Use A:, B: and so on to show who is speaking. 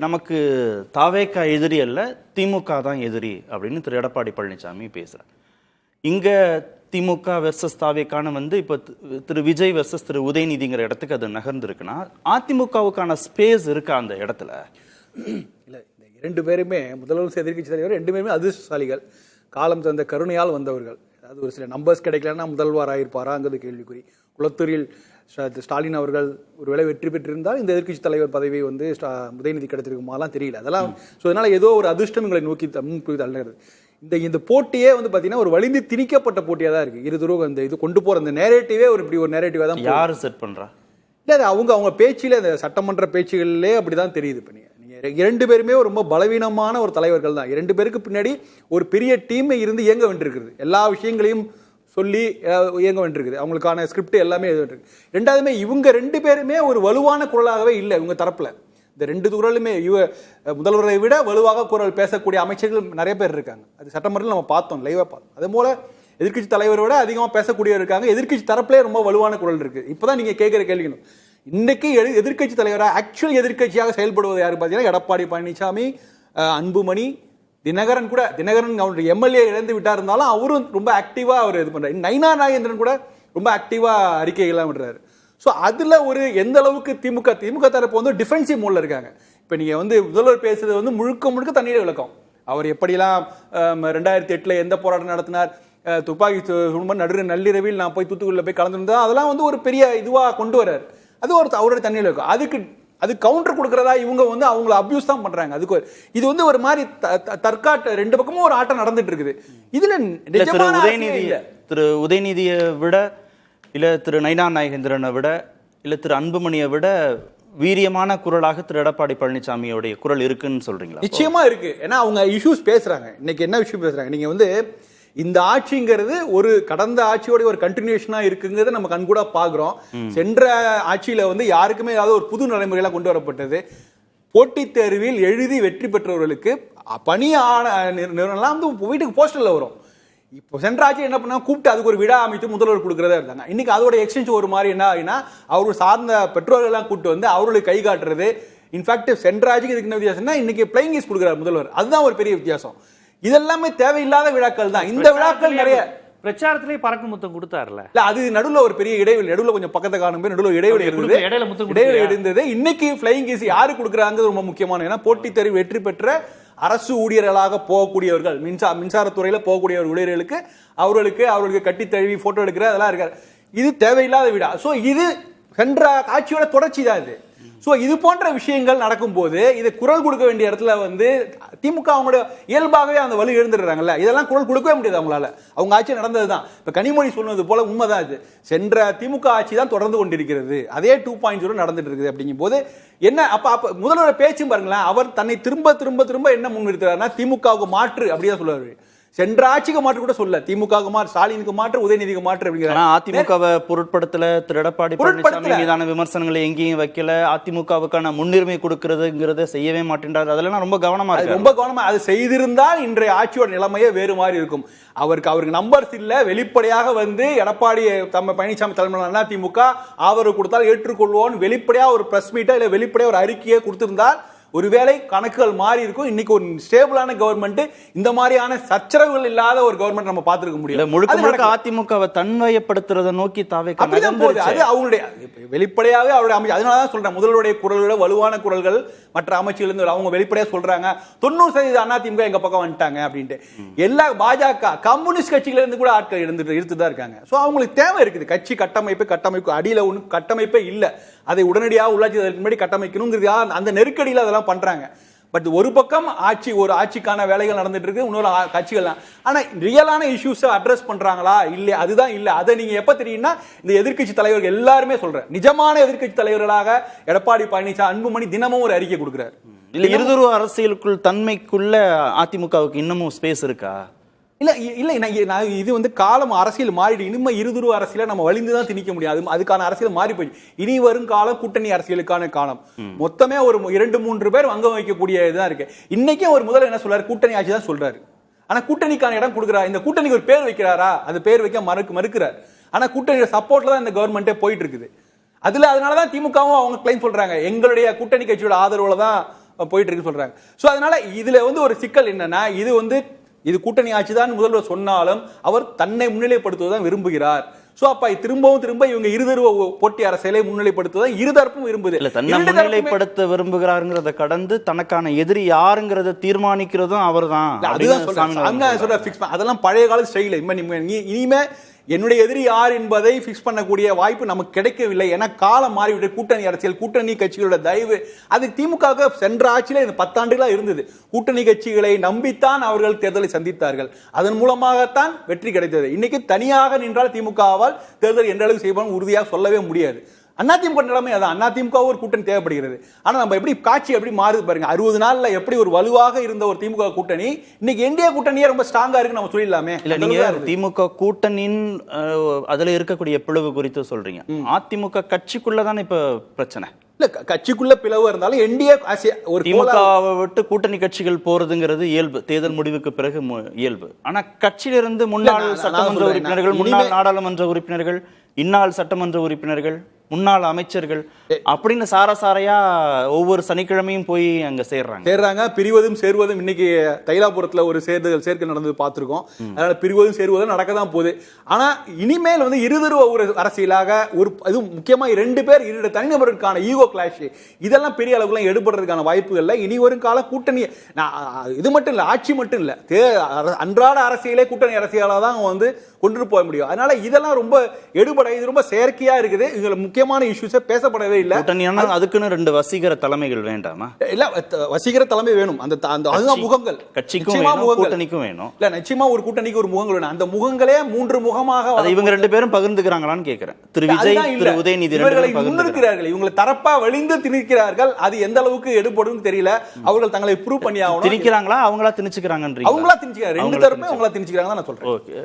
A: நமக்கு தாவேகா எதிரி அல்ல, திமுக தான் எதிரி அப்படின்னு திரு எடப்பாடி பழனிசாமி பேசுறார். இங்க திமுக வெர்சஸ் தாவேக்கான இப்போ திரு விஜய் வெர்சஸ் திரு உதயநிதிங்கிற இடத்துக்கு அது நகர்ந்துருக்குன்னா அதிமுகவுக்கான ஸ்பேஸ் இருக்கா அந்த இடத்துல?
B: இல்லை, இந்த இரண்டு பேருமே முதல்வர் எதிர்கட்சி தலைவர் ரெண்டு பேருமே அதிர்ஷ்டசாலிகள், காலம் தந்த கருணையால் வந்தவர்கள். அதாவது ஒரு சில நம்பர்ஸ் கிடைக்கலன்னா முதல்வர் ஆயிருப்பாராங்கிறது கேள்விக்குறி. குளத்தூரில் ஸ்டாலின் அவர்கள் ஒருவேளை வெற்றி பெற்றிருந்தால் இந்த எதிர்கட்சி தலைவர் பதவி உதயநிதி கிடைத்திருக்குமாலாம் தெரியல. அதெல்லாம் அதனால ஏதோ ஒரு அதிர்ஷ்டம் எங்களை நோக்கி தள்ளுகிறது. இந்த போட்டியே பார்த்தீங்கன்னா ஒரு வலிந்து திணிக்கப்பட்ட போட்டியாக தான் இருக்கு. இரு துருவம் இந்த இது கொண்டு போற அந்த நேரேட்டிவே இப்படி ஒரு நேரேட்டிவா தான்
A: யாரு செட் பண்றா?
B: இல்லை, அது அவங்க பேச்சில இந்த சட்டமன்ற பேச்சுகளிலே அப்படிதான் தெரியுது. இப்போ நீங்க இரண்டு பேருமே ரொம்ப பலவீனமான ஒரு தலைவர்கள் தான். இரண்டு பேருக்கு பின்னாடி ஒரு பெரிய டீமை இருந்து இயங்க வேண்டியிருக்கிறது. எல்லா விஷயங்களையும் சொல்லி இயங்க வேண்டியிருக்குது. அவங்களுக்கான ஸ்கிரிப்ட் எல்லாமே இருக்கு. ரெண்டாவதுமே இவங்க ரெண்டு பேருமே ஒரு வலுவான குரலாகவே இல்லை. இவங்க தரப்புல இந்த ரெண்டு குரலுமே முதல்வரை விட வலுவாக குரல் பேசக்கூடிய அமைச்சர்கள் நிறைய பேர் இருக்காங்க. அது சட்டமன்றத்தில் நம்ம பார்த்தோம், லைவா பார்த்தோம். அதே போல எதிர்கட்சி தலைவரை விட அதிகமாக பேசக்கூடியவர் இருக்காங்க. எதிர்கட்சி தரப்புலேயே ரொம்ப வலுவான குரல் இருக்கு. இப்போதான் நீங்க கேட்கிற கேள்விக்கணும், இன்னைக்கு எதிர்கட்சி தலைவராக ஆக்சுவல் எதிர்கட்சியாக செயல்படுவது யாரு பார்த்தீங்கன்னா எடப்பாடி பழனிசாமி, அன்புமணி, தினகரன் கூட. தினகரன் அவருடைய எம்எல்ஏ இழந்து விட்டா இருந்தாலும் அவரும் ரொம்ப ஆக்டிவா அவர் இது பண்றாரு. நயினா நாகேந்திரன் கூட ரொம்ப ஆக்டிவா அறிக்கைகள்லாம் விடுறாரு. ஸோ அதுல ஒரு எந்த அளவுக்கு திமுக தரப்பு டிஃபென்சிவ் மோட்ல இருக்காங்க. இப்போ நீங்க முதல்வர் பேசுறது முழுக்க தண்ணீர் விளக்கம். அவர் எப்படிலாம் 2008 எந்த போராட்டம் நடத்தினார், துப்பாக்கி நள்ளிரவில் நான் போய் தூத்துக்குடியில் போய் கலந்துருந்தா அதெல்லாம் ஒரு பெரிய இதுவா கொண்டு வர்றாரு. அது அவருடைய தண்ணீர் விளக்கம். அது கவுண்டர் கொடுக்கறதா இவங்க அவங்கள அபியூஸ் தான் பண்றாங்க. அதுக்கு இது ஒரு மாதிரி தற்காட்டு ரெண்டு பக்கமும் ஒரு ஆட்டம் நடந்துட்டு இருக்குது. இதுல
A: திரு உதயநிதியை விட இல்ல திரு நயினா நாகேந்திரனை விட இல்ல திரு அன்புமணியை விட வீரியமான குரலாக திரு எடப்பாடி பழனிசாமியோடைய குரல் இருக்குன்னு சொல்றீங்களா?
B: நிச்சயமா இருக்கு. ஏன்னா அவங்க இஷ்யூஸ் பேசுறாங்க. இன்னைக்கு என்ன விஷயம் பேசுறாங்க, நீங்க இந்த ஆட்சிங்கிறது ஒரு கடந்த ஆட்சியோட ஒரு கண்டினியூஷனா இருக்குங்கிறத நம்ம கண்கூட பாக்குறோம். சென்ற ஆட்சியில யாருக்குமே ஏதாவது ஒரு புது நடைமுறையெல்லாம் கொண்டு வரப்பட்டது. போட்டித் தேர்வில் எழுதி வெற்றி பெற்றவர்களுக்கு பணி நிறுவனம்லாம் வீட்டுக்கு போஸ்டர்ல வரும். இப்போ சென்ற ஆட்சி என்ன பண்ணா கூப்பிட்டு அதுக்கு ஒரு விழா அமைத்து முதல்வர் கொடுக்கறதா இருந்தாங்க. இன்னைக்கு அதோட எக்ஸ்டென்ஷன் ஒரு மாதிரி என்ன ஆகினா அவரு சார்ந்த பெற்றோர்கள் எல்லாம் கூப்பிட்டு அவர்களுக்கு கை காட்டுறது. இன்ஃபேக்ட் சென்ற ஆட்சிக்கு இதுக்கு என்ன வித்தியாசம்னா இன்னைக்கு பிளைங் ஈஸ் கொடுக்குறாரு முதல்வர். அதுதான் ஒரு பெரிய வித்தியாசம். இதெல்லாமே தேவையில்லாத விழாக்கள் தான். இந்த விழாக்கள் நிறைய
C: பிரச்சாரத்திலே பறக்கு முத்தம் கொடுத்தாருல.
B: இல்ல, அது நடுவுல ஒரு பெரிய இடைவெளி, நடுவுல கொஞ்சம் பக்கத்தை காணும் போது நடுவுல இடைவெளி இருந்தது. இன்னைக்கு பிளைங் ஈஸ் யாரு கொடுக்குறாங்க ரொம்ப முக்கியமான. ஏன்னா போட்டித் தேர்வு வெற்றி பெற்ற அரசு ஊழியர்களாக போகக்கூடியவர்கள், மின்சாரத்துறையில போகக்கூடிய ஊழியர்களுக்கு அவர்களுக்கு கட்டி தழுவி போட்டோ எடுக்கிற அதெல்லாம் இருக்காரு. இது தேவையில்லாத விடா. சோ இது சென்ற ஆட்சியோட தொடர்ச்சி தான் இது. சோ இது போன்ற விஷயங்கள் நடக்கும் போது இது குரல் கொடுக்க வேண்டிய இடத்துல திமுக அவங்களோட இயல்பாகவே அந்த வலு எழுந்துடுறாங்கல்ல. இதெல்லாம் குரல் கொடுக்கவே முடியாது அவங்களால. அவங்க ஆட்சி நடந்ததுதான். இப்ப கனிமொழி சொன்னது போல உண்மைதான். இது சென்ற திமுக ஆட்சி தான் தொடர்ந்து கொண்டிருக்கிறது. அதே 2.0 நடந்துட்டு இருக்குது. அப்படிங்கும் போது என்ன அப்ப முதல்வர் பேச்சும் பாருங்களேன், அவர் தன்னை திரும்ப என்ன முன்னிறுத்துறாருன்னா திமுகவுக்கு மாற்று அப்படியே சொல்லுவாரு. சென்ற ஆட்சிக்கு மாற்று கூட சொல்ல, திமுக மாற்று, ஸ்டாலினுக்கு மாற்று, உதயநிதிக்கு மாற்று அப்படிங்கிற.
A: அதிமுகவை பொருட்படுத்தல, திரு எடப்பாடி பழனிசாமி மீதான விமர்சனங்களை எங்கேயும் வைக்கல, அதிமுகவுக்கான முன்னுரிமை கொடுக்கறதுங்கிறத செய்யவே மாட்டேன்றாரு. அதெல்லாம் ரொம்ப கவனமா
B: அது செய்திருந்தால் இன்றைய ஆட்சியோட நிலைமையே வேறு மாதிரி இருக்கும். அவருக்கு நம்பர்ஸ் இல்ல, வெளிப்படையாக எடப்பாடி பழனிசாமி தலைமையிலான அதிமுக ஆதரவு கொடுத்தால் ஏற்றுக்கொள்வோம் வெளிப்படையா ஒரு பிரஸ் மீட்டா இல்ல வெளிப்படையா ஒரு அறிக்கையை கொடுத்திருந்தால் ஒருவேளை கணக்குகள் மாறி இருக்கும். இன்னைக்கு ஒரு ஸ்டேபிளான கவர்மெண்ட், இந்த மாதிரியான சச்சரவுகள் இல்லாத ஒரு கவர்மெண்ட் நம்ம பார்த்திருக்க முடியல.
A: முழுக்க அதிமுகவை தன்வயப்படுத்துறதை நோக்கி தாவே
B: அது அவங்களுடைய வெளிப்படையாவே அவருடைய அமைச்சர். அதனாலதான் சொல்றேன், முதல்வருடைய குரல்கள வலுவான குரல்கள் மற்ற அமைச்சர்கள் இருந்து அவங்க வெளிப்படையா சொல்றாங்க 90% அதிமுக எங்க பக்கம் வந்துட்டாங்க அப்படின்ட்டு. எல்லா பாஜக கம்யூனிஸ்ட் கட்சியில இருந்து கூட ஆட்கள் இருந்துதான் இருக்காங்க. சோ அவங்களுக்கு தேவை இருக்குது. கட்சி கட்டமைப்பு அடியில ஒன்றும் கட்டமைப்பே இல்ல. அதை உடனடியாக உள்ளாட்சி முன்னாடி கட்டமைக்கணுங்கிறது அந்த நெருக்கடியில் அதெல்லாம் பண்றாங்க. பட் ஒரு பக்கம் ஒரு ஆட்சிக்கான வேலைகள் நடந்துட்டு இருக்கு, இன்னொரு கட்சிகள். ஆனா ரியலான இஷ்யூஸ் அட்ரஸ் பண்றாங்களா இல்ல, அதுதான் இல்ல. அதை நீங்க எப்ப தெரியும்னா இந்த எதிர்க்கட்சி தலைவர்கள் எல்லாருமே சொல்றேன், நிஜமான எதிர்க்கட்சி தலைவர்களாக எடப்பாடி பழனிசாமி, அன்புமணி தினமும் ஒரு அறிக்கை கொடுக்கிறார்.
A: இல்ல இருதுருவ அரசியலுக்குள் தன்மைக்குள்ள அதிமுகவுக்கு இன்னமும் ஸ்பேஸ் இருக்கா?
B: இல்ல இது காலம் அரசியல் மாறிடு. இனிமே இருதுருவ அரசியல நம்ம வலிந்துதான் திணிக்க முடியாது. அதுக்கான அரசியல் மாறி போயிடுச்சு. இனி வரும் காலம் கூட்டணி அரசியலுக்கான காலம். மொத்தமே ஒரு 2-3 பேர் அங்க வைக்கக்கூடிய இதுதான் இருக்கு. இன்னைக்கே ஒரு முதல்வர் என்ன சொல்றாரு, கூட்டணி ஆட்சி தான் சொல்றாரு. ஆனா கூட்டணிக்கான இடம் கொடுக்குறாரு. இந்த கூட்டணிக்கு ஒரு பேர் வைக்கிறாரா? அது பேர் வைக்க மறுக்கிறார். ஆனா கூட்டணியோட சப்போர்ட்ல தான் இந்த கவர்மெண்டே போயிட்டு இருக்குது. அதனாலதான் திமுகவும் அவங்க கிளைம் சொல்றாங்க, எங்களுடைய கூட்டணி கட்சியோட ஆதரவுல தான் போயிட்டு இருக்குன்னு சொல்றாங்க. சோ அதனால இதுல வந்து ஒரு சிக்கல் என்னன்னா, இது கூட்டணி ஆட்சி தான் முதல்வர் சொன்னாலும் அவர் தன்னை முன்னிலைப்படுத்துவதான் விரும்புகிறார். சோ அப்ப திரும்ப இவங்க இருதரப்பு போட்டி அரசியலை முன்னிலைப்படுத்துவதான் இருதரப்பும் விரும்புது.
A: இல்ல, தன்னை முன்னிலைப்படுத்த விரும்புகிறாருங்கிறத கடந்து தனக்கான எதிரி யாருங்கிறத தீர்மானிக்கிறதும் அவர்தான்.
B: அதுதான் சொல்றேன். அதெல்லாம் பழைய கால ஸ்டைல். இனிமே என்னுடைய எதிரி யார் என்பதை பிக்ஸ் பண்ணக்கூடிய வாய்ப்பு நமக்கு கிடைக்கவில்லை. ஏன்னா காலம் மாறிவிட்டு கூட்டணி அரசியல், கூட்டணி கட்சிகளோட தயவு, அது திமுக சென்ற ஆட்சியில 10 ஆண்டுகளா இருந்தது. கூட்டணி கட்சிகளை நம்பித்தான் அவர்கள் தேர்தலை சந்தித்தார்கள். அதன் மூலமாகத்தான் வெற்றி கிடைத்தது. இன்னைக்கு தனியாக நின்றால் திமுகவால் தேர்தல் எந்த அளவுக்கு செய்வாங்க உறுதியாக சொல்லவே முடியாது. அதிமுக நிலைமை அதான். அதிமுக ஒரு கூட்டணி தேவைப்படுகிறது. ஆனா நம்ம எப்படி காட்சி எப்படி மாறுது பாருங்க. 60 நாள்ல எப்படி ஒரு வலுவாக இருந்த ஒரு திமுக கூட்டணி இன்னைக்கு என்டிஏ கூட்டணியே ரொம்ப ஸ்ட்ராங்கா இருக்கு நம்ம சொல்லிடலாமே.
A: இல்ல, நீங்க திமுக கூட்டணியின் அதுல இருக்கக்கூடிய பிளவு குறித்து சொல்றீங்க. அதிமுக கட்சிக்குள்ளதானே இப்ப பிரச்சனை.
B: இல்ல, கட்சிக்குள்ள பிளவு இருந்தாலும் என்டிஏ ஒரு
A: திமுகவை விட்டு கூட்டணி கட்சிகள் போறதுங்கிறது இயல்பு, தேர்தல் முடிவுக்கு பிறகு இயல்பு. ஆனா கட்சியிலிருந்து முன்னாள் சட்டமன்ற உறுப்பினர்கள், முன்னாள் நாடாளுமன்ற உறுப்பினர்கள், இந்நாள் சட்டமன்ற உறுப்பினர்கள், முன்னாள் அமைச்சர்கள் அப்படின்னு சாரசாரையா ஒவ்வொரு சனிக்கிழமையும் போய் அங்க சேர்றாங்க.
B: பிரிவதும் சேர்வதும் இன்னைக்கு தைலாபுரத்துல ஒரு சேர்க்கை நடந்தது பார்த்திருக்கோம். அதனால பிரிவதும் சேர்வதும் நடக்கதான் போகுது. ஆனா இனிமேல் வந்து இருதரப்பு ஒரு அரசியலாக ஒரு அது முக்கியமா 2 பேர் 2 தனிநபருக்கான ஈகோ கிளாஷ் இதெல்லாம் பெரிய அளவுக்கு எடுபடுறதுக்கான வாய்ப்புகள் இல்லை. இனி வரும் கால கூட்டணி இது மட்டும் இல்ல, ஆட்சி மட்டும் இல்ல, அன்றாட அரசியலே கூட்டணி அரசியலாக தான் வந்து கொண்டு போக முடியும். அதனால இதெல்லாம் ரொம்ப எடுபட, இது ரொம்ப செயற்கையா இருக்குது. இதுல முக்கியமான இஷ்யூஸே பேசப்படவே இல்லை.
A: அதுக்குன்னு 2 வசீகர தலைமைகள் வேண்டாமா?
B: இல்ல, வசீகர தலைமை வேணும். அதுதான் முகங்கள்.
A: கட்சிக்கும் வேணும், கூட்டணிக்கும் வேணும்.
B: இல்ல, நிச்சயமா ஒரு கூட்டணிக்கு ஒரு முகங்கள் வேணும். அந்த முகங்களே 3 முகமாக
A: இவங்க 2 பேரும் பகிர்ந்துக்கிறாங்களான்னு கேக்குறேன். திரு விஜய், திரு உதயநிதி
B: முன்னிறுக்கிறார்கள். இவங்களை தரப்பா வலிந்து திணிக்கிறார்கள். அது எந்த அளவுக்கு எடுபடும் தெரியல. அவர்கள் தங்களை ப்ரூவ் பண்ணி ஆகணும்.
A: திணிக்கிறாங்களா, அவங்களா திணிச்சுக்கிறாங்கன்றீங்க?
B: அவங்களா திணிச்சுக்கிறாங்க. 2 தரப்புமே அவங்களா திணிச்சுக்கிறாங்க தான் நான் சொல்றேன்.
A: ஓகே.